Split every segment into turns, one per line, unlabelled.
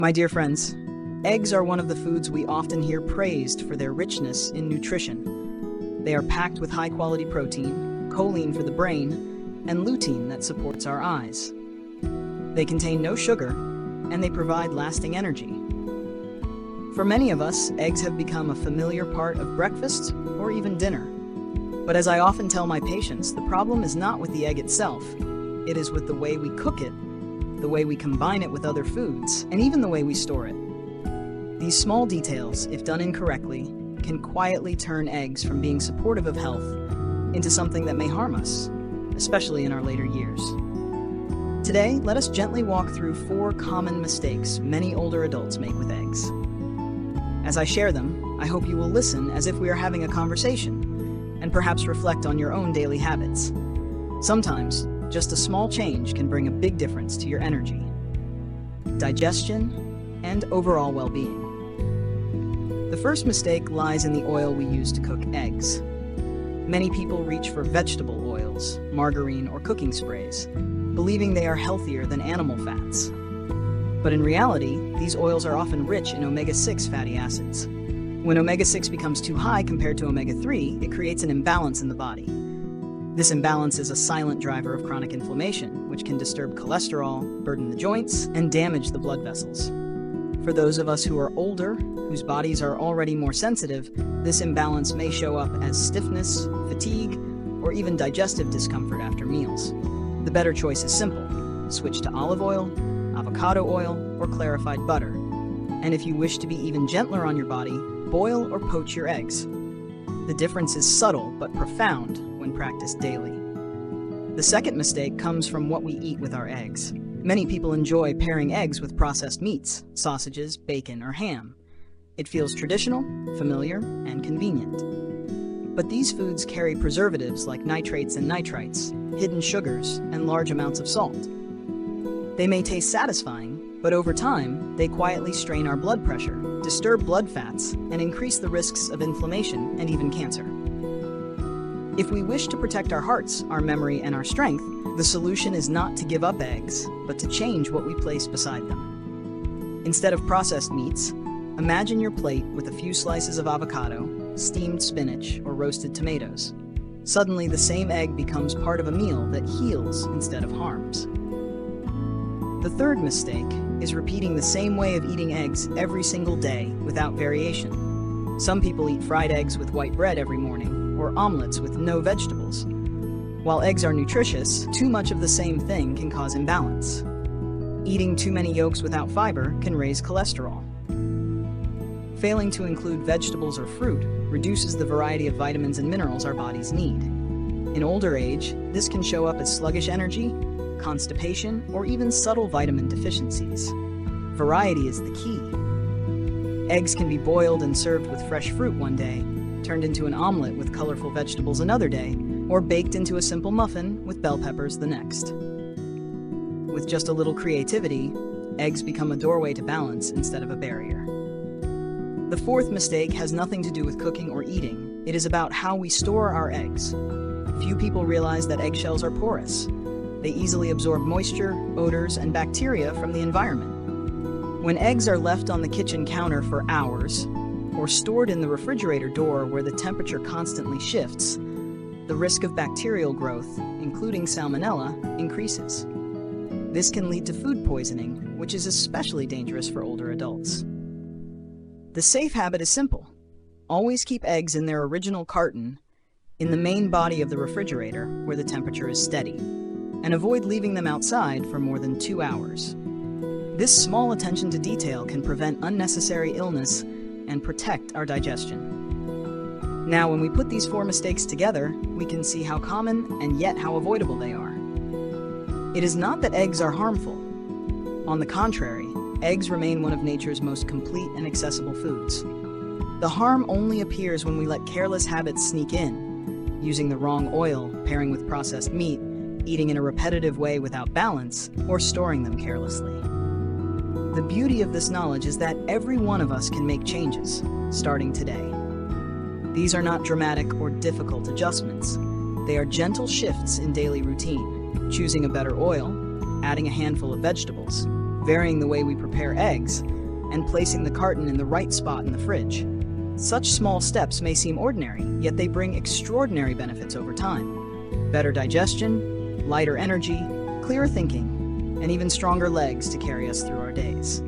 My dear friends, eggs are one of the foods we often hear praised for their richness in nutrition. They are packed with high-quality protein, choline for the brain, and lutein that supports our eyes. They contain no sugar, and they provide lasting energy. For many of us, eggs have become a familiar part of breakfast or even dinner. But as I often tell my patients, the problem is not with the egg itself. It is with the way we cook it, the way we combine it with other foods, and even the way we store it. These small details, if done incorrectly, can quietly turn eggs from being supportive of health into something that may harm us, especially in our later years. Today, let us gently walk through 4 common mistakes many older adults make with eggs. As I share them, I hope you will listen as if we are having a conversation, and perhaps reflect on your own daily habits. Sometimes, just a small change can bring a big difference to your energy, digestion, and overall well-being. The first mistake lies in the oil we use to cook eggs. Many people reach for vegetable oils, margarine, or cooking sprays, believing they are healthier than animal fats. But in reality, these oils are often rich in omega-6 fatty acids. When omega-6 becomes too high compared to omega-3, it creates an imbalance in the body. This imbalance is a silent driver of chronic inflammation, which can disturb cholesterol, burden the joints, and damage the blood vessels. For those of us who are older, whose bodies are already more sensitive, this imbalance may show up as stiffness, fatigue, or even digestive discomfort after meals. The better choice is simple. Switch to olive oil, avocado oil, or clarified butter. And if you wish to be even gentler on your body, boil or poach your eggs. The difference is subtle but profound when practiced daily. The second mistake comes from what we eat with our eggs. Many people enjoy pairing eggs with processed meats, sausages, bacon, or ham. It feels traditional, familiar, and convenient. But these foods carry preservatives like nitrates and nitrites, hidden sugars, and large amounts of salt. They may taste satisfying, but over time, they quietly strain our blood pressure, disturb blood fats, and increase the risks of inflammation and even cancer. If we wish to protect our hearts, our memory, and our strength, the solution is not to give up eggs, but to change what we place beside them. Instead of processed meats, imagine your plate with a few slices of avocado, steamed spinach, or roasted tomatoes. Suddenly, the same egg becomes part of a meal that heals instead of harms. The third mistake is repeating the same way of eating eggs every single day without variation. Some people eat fried eggs with white bread every morning, or omelets with no vegetables. While eggs are nutritious, too much of the same thing can cause imbalance. Eating too many yolks without fiber can raise cholesterol. Failing to include vegetables or fruit reduces the variety of vitamins and minerals our bodies need. In older age, this can show up as sluggish energy, constipation, or even subtle vitamin deficiencies. Variety is the key. Eggs can be boiled and served with fresh fruit one day, turned into an omelet with colorful vegetables another day, or baked into a simple muffin with bell peppers the next. With just a little creativity, eggs become a doorway to balance instead of a barrier. The fourth mistake has nothing to do with cooking or eating. It is about how we store our eggs. Few people realize that eggshells are porous. They easily absorb moisture, odors, and bacteria from the environment. When eggs are left on the kitchen counter for hours, or stored in the refrigerator door where the temperature constantly shifts, the risk of bacterial growth, including salmonella, increases. This can lead to food poisoning, which is especially dangerous for older adults. The safe habit is simple. Always keep eggs in their original carton, in the main body of the refrigerator where the temperature is steady, and avoid leaving them outside for more than 2 hours. This small attention to detail can prevent unnecessary illness and protect our digestion. Now, when we put these 4 mistakes together, we can see how common and yet how avoidable they are. It is not that eggs are harmful. On the contrary, eggs remain one of nature's most complete and accessible foods. The harm only appears when we let careless habits sneak in, using the wrong oil, pairing with processed meat, eating in a repetitive way without balance, or storing them carelessly. The beauty of this knowledge is that every one of us can make changes, starting today. These are not dramatic or difficult adjustments. They are gentle shifts in daily routine, choosing a better oil, adding a handful of vegetables, varying the way we prepare eggs, and placing the carton in the right spot in the fridge. Such small steps may seem ordinary, yet they bring extraordinary benefits over time. Better digestion, lighter energy, clearer thinking, and even stronger legs to carry us through our days.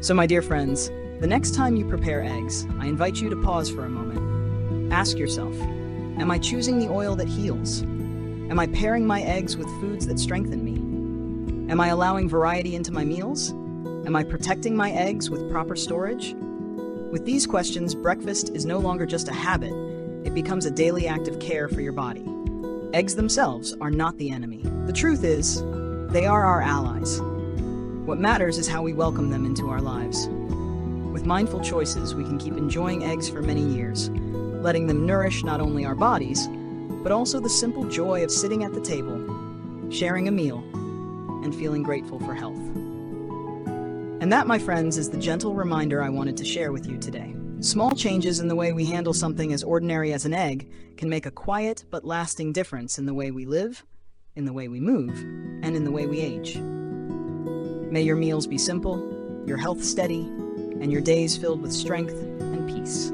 So my dear friends, the next time you prepare eggs, I invite you to pause for a moment. Ask yourself, am I choosing the oil that heals? Am I pairing my eggs with foods that strengthen me? Am I allowing variety into my meals? Am I protecting my eggs with proper storage? With these questions, breakfast is no longer just a habit, it becomes a daily act of care for your body. Eggs themselves are not the enemy. The truth is, they are our allies. What matters is how we welcome them into our lives. With mindful choices, we can keep enjoying eggs for many years, letting them nourish not only our bodies, but also the simple joy of sitting at the table, sharing a meal, and feeling grateful for health. And that, my friends, is the gentle reminder I wanted to share with you today. Small changes in the way we handle something as ordinary as an egg can make a quiet but lasting difference in the way we live, in the way we move, and in the way we age. May your meals be simple, your health steady, and your days filled with strength and peace.